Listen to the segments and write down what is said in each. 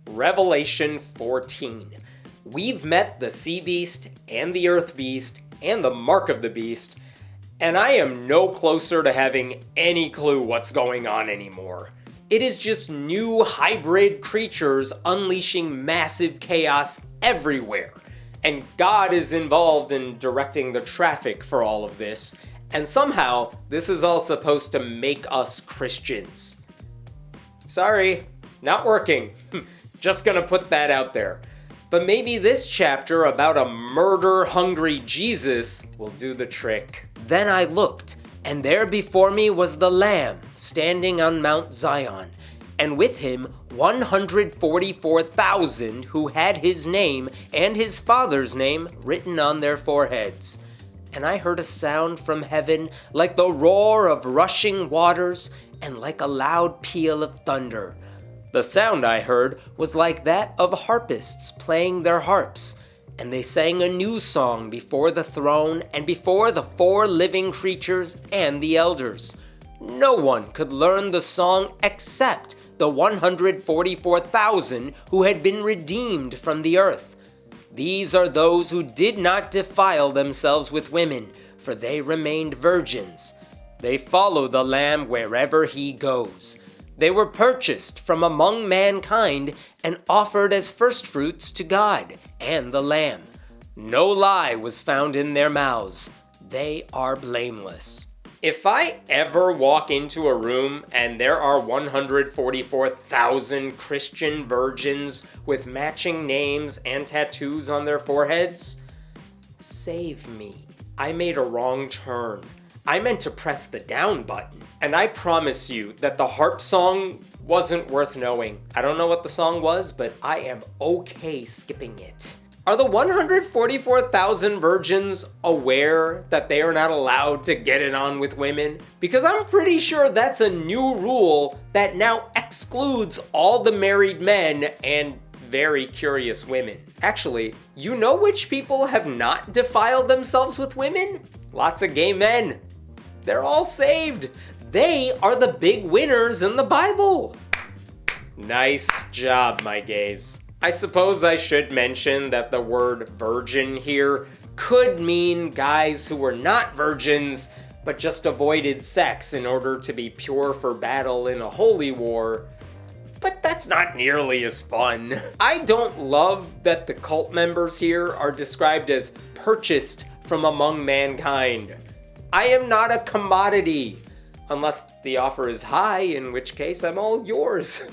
Revelation 14. We've met the sea beast and the earth beast and the mark of the beast, and I am no closer to having any clue what's going on anymore. It is just new hybrid creatures unleashing massive chaos everywhere, and God is involved in directing the traffic for all of this, and somehow this is all supposed to make us Christians. Sorry, not working. Just gonna put that out there. But maybe this chapter about a murder-hungry Jesus will do the trick. Then I looked, and there before me was the Lamb standing on Mount Zion, and with him 144,000 who had his name and his Father's name written on their foreheads. And I heard a sound from heaven like the roar of rushing waters and like a loud peal of thunder. The sound I heard was like that of harpists playing their harps, and they sang a new song before the throne and before the 4 living creatures and the elders. No one could learn the song except the 144,000 who had been redeemed from the earth. These are those who did not defile themselves with women, for they remained virgins. They follow the Lamb wherever he goes. They were purchased from among mankind and offered as firstfruits to God and the Lamb. No lie was found in their mouths. They are blameless. If I ever walk into a room and there are 144,000 Christian virgins with matching names and tattoos on their foreheads, save me. I made a wrong turn. I meant to press the down button, and I promise you that the harp song wasn't worth knowing. I don't know what the song was, but I am okay skipping it. Are the 144,000 virgins aware that they are not allowed to get it on with women? Because I'm pretty sure that's a new rule that now excludes all the married men and very curious women. Actually, you know which people have not defiled themselves with women? Lots of gay men. They're all saved. They are the big winners in the Bible. Nice job, my gays. I suppose I should mention that the word virgin here could mean guys who were not virgins, but just avoided sex in order to be pure for battle in a holy war. But that's not nearly as fun. I don't love that the cult members here are described as purchased from among mankind. I am not a commodity, unless the offer is high, in which case I'm all yours.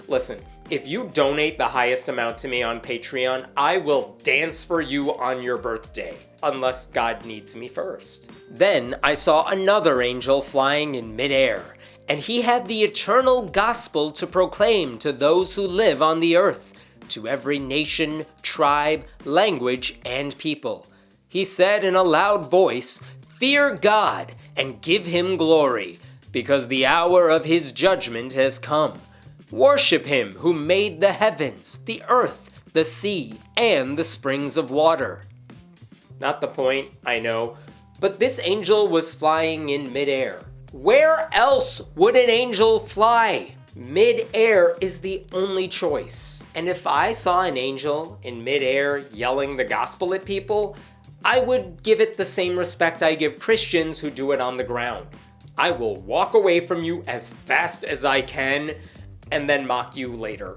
Listen, if you donate the highest amount to me on Patreon, I will dance for you on your birthday, unless God needs me first. Then I saw another angel flying in midair, and he had the eternal gospel to proclaim to those who live on the earth, to every nation, tribe, language, and people. He said in a loud voice, "Fear God and give him glory, because the hour of his judgment has come. Worship him who made the heavens, the earth, the sea, and the springs of water." Not the point, I know, but this angel was flying in midair. Where else would an angel fly? Mid-air is the only choice. And if I saw an angel in mid-air yelling the gospel at people, I would give it the same respect I give Christians who do it on the ground. I will walk away from you as fast as I can and then mock you later,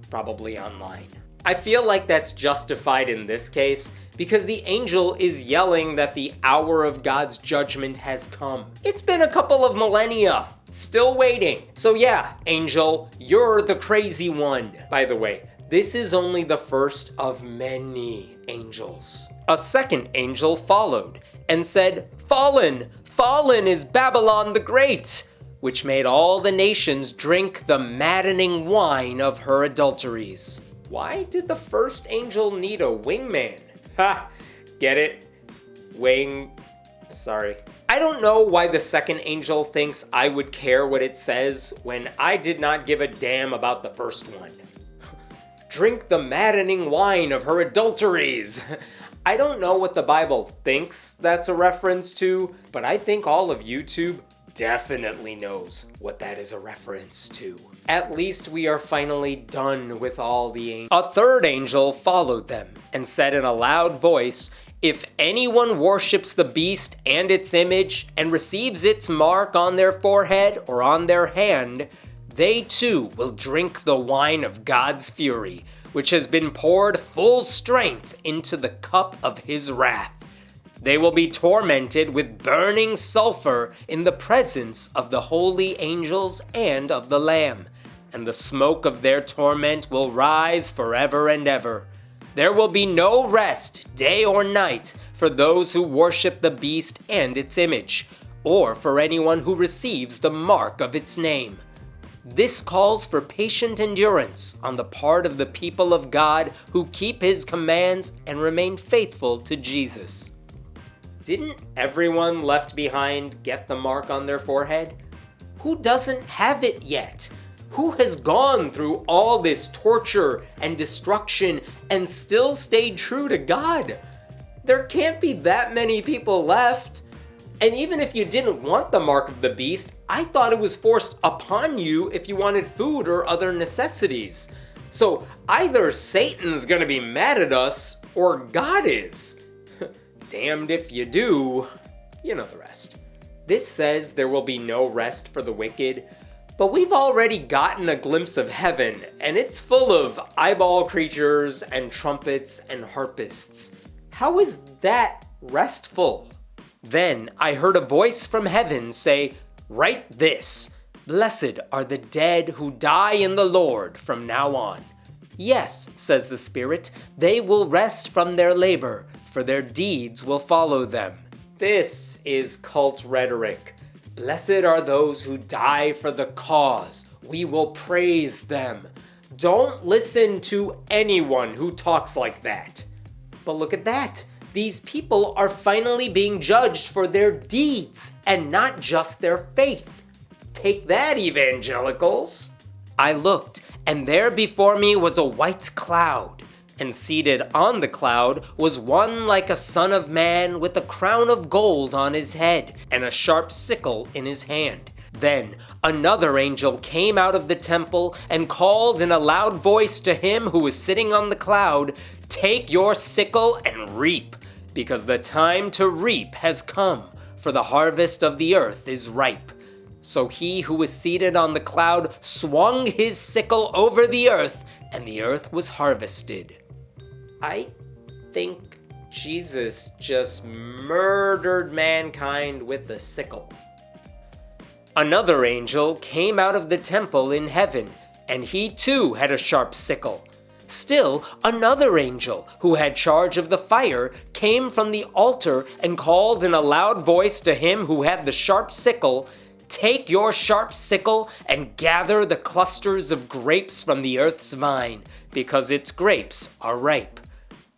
probably online. I feel like that's justified in this case because the angel is yelling that the hour of God's judgment has come. It's been a couple of millennia, still waiting. So yeah, angel, you're the crazy one. By the way, this is only the first of many angels. A second angel followed and said, "Fallen, fallen is Babylon the Great, which made all the nations drink the maddening wine of her adulteries." Why did the first angel need a wingman? Ha! Get it? Sorry. I don't know why the second angel thinks I would care what it says when I did not give a damn about the first one. Drink the maddening wine of her adulteries. I don't know what the Bible thinks that's a reference to, but I think all of YouTube definitely knows what that is a reference to. At least we are finally done with all the angels. A third angel followed them and said in a loud voice, "If anyone worships the beast and its image and receives its mark on their forehead or on their hand, they too will drink the wine of God's fury, which has been poured full strength into the cup of his wrath. They will be tormented with burning sulfur in the presence of the holy angels and of the Lamb, and the smoke of their torment will rise forever and ever. There will be no rest, day or night, for those who worship the beast and its image, or for anyone who receives the mark of its name." This calls for patient endurance on the part of the people of God who keep his commands and remain faithful to Jesus. Didn't everyone left behind get the mark on their forehead? Who doesn't have it yet? Who has gone through all this torture and destruction and still stayed true to God? There can't be that many people left. And even if you didn't want the mark of the beast, I thought it was forced upon you if you wanted food or other necessities. So either Satan's gonna be mad at us, or God is. Damned if you do. You know the rest. This says there will be no rest for the wicked, but we've already gotten a glimpse of heaven, and it's full of eyeball creatures and trumpets and harpists. How is that restful? Then I heard a voice from heaven say, "Write this, blessed are the dead who die in the Lord from now on. Yes, says the Spirit, they will rest from their labor, for their deeds will follow them." This is cult rhetoric. Blessed are those who die for the cause. We will praise them. Don't listen to anyone who talks like that. But look at that. These people are finally being judged for their deeds and not just their faith. Take that, evangelicals. I looked, and there before me was a white cloud, and seated on the cloud was one like a son of man with a crown of gold on his head and a sharp sickle in his hand. Then another angel came out of the temple and called in a loud voice to him who was sitting on the cloud, "Take your sickle and reap, because the time to reap has come, for the harvest of the earth is ripe." So he who was seated on the cloud swung his sickle over the earth, and the earth was harvested. I think Jesus just murdered mankind with a sickle. Another angel came out of the temple in heaven, and he too had a sharp sickle. Still, another angel, who had charge of the fire, came from the altar and called in a loud voice to him who had the sharp sickle, "Take your sharp sickle and gather the clusters of grapes from the earth's vine, because its grapes are ripe."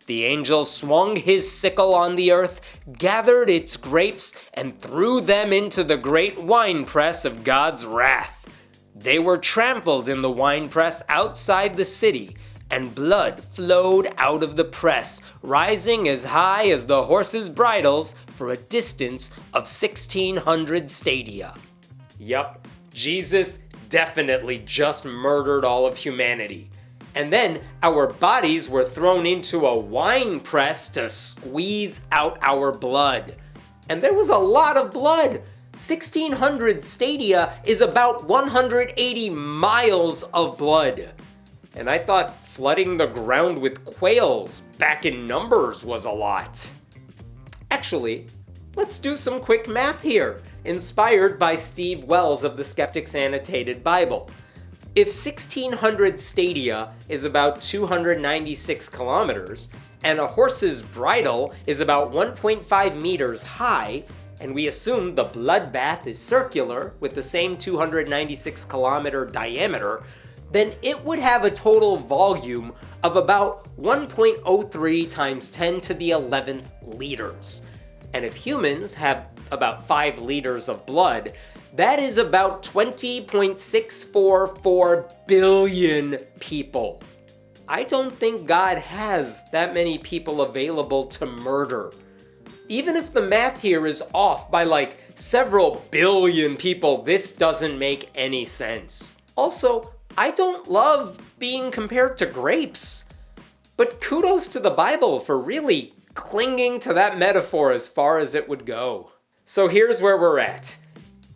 The angel swung his sickle on the earth, gathered its grapes, and threw them into the great winepress of God's wrath. They were trampled in the winepress outside the city, and blood flowed out of the press, rising as high as the horses' bridles for a distance of 1,600 stadia. Yup, Jesus definitely just murdered all of humanity. And then our bodies were thrown into a wine press to squeeze out our blood. And there was a lot of blood. 1,600 stadia is about 180 miles of blood. And I thought flooding the ground with quails back in Numbers was a lot. Actually, let's do some quick math here, inspired by Steve Wells of the Skeptic's Annotated Bible. If 1,600 stadia is about 296 kilometers, and a horse's bridle is about 1.5 meters high, and we assume the bloodbath is circular with the same 296 kilometer diameter, then it would have a total volume of about 1.03 times 10 to the 11th liters. And if humans have about 5 liters of blood, that is about 20.644 billion people. I don't think God has that many people available to murder. Even if the math here is off by like several billion people, this doesn't make any sense. Also, I don't love being compared to grapes. But kudos to the Bible for really clinging to that metaphor as far as it would go. So here's where we're at.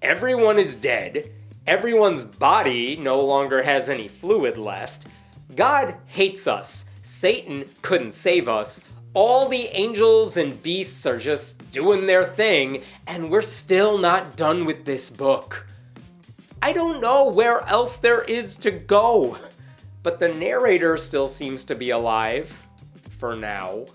Everyone is dead. Everyone's body no longer has any fluid left. God hates us. Satan couldn't save us. All the angels and beasts are just doing their thing, and we're still not done with this book. I don't know where else there is to go, but the narrator still seems to be alive, for now.